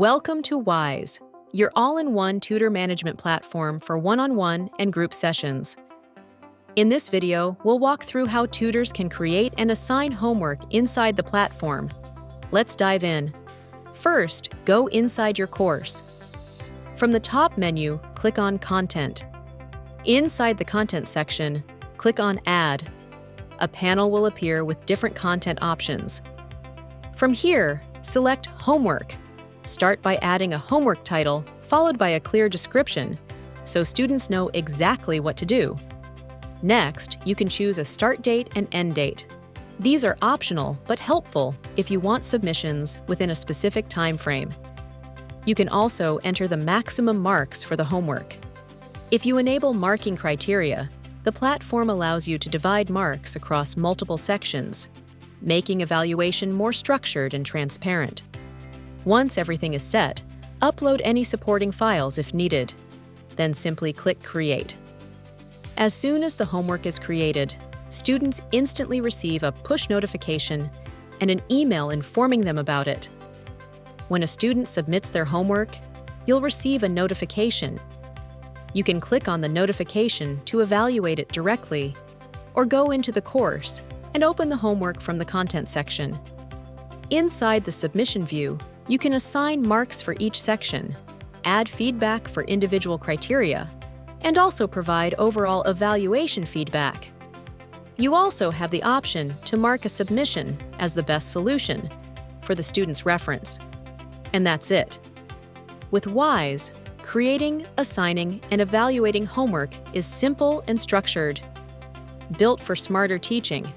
Welcome to WISE, your all-in-one tutor management platform for one-on-one and group sessions. In this video, we'll walk through how tutors can create and assign homework inside the platform. Let's dive in. First, go inside your course. From the top menu, click on Content. Inside the Content section, click on Add. A panel will appear with different content options. From here, select Homework. Start by adding a homework title followed by a clear description, so students know exactly what to do. Next, you can choose a start date and end date. These are optional but helpful if you want submissions within a specific time frame. You can also enter the maximum marks for the homework. If you enable marking criteria, the platform allows you to divide marks across multiple sections, making evaluation more structured and transparent. Once everything is set, upload any supporting files if needed. Then simply click Create. As soon as the homework is created, students instantly receive a push notification and an email informing them about it. When a student submits their homework, you'll receive a notification. You can click on the notification to evaluate it directly, or go into the course and open the homework from the content section. Inside the submission view, you can assign marks for each section, add feedback for individual criteria, and also provide overall evaluation feedback. You also have the option to mark a submission as the best solution for the student's reference. And that's it. With WISE, creating, assigning, and evaluating homework is simple and structured. Built for smarter teaching,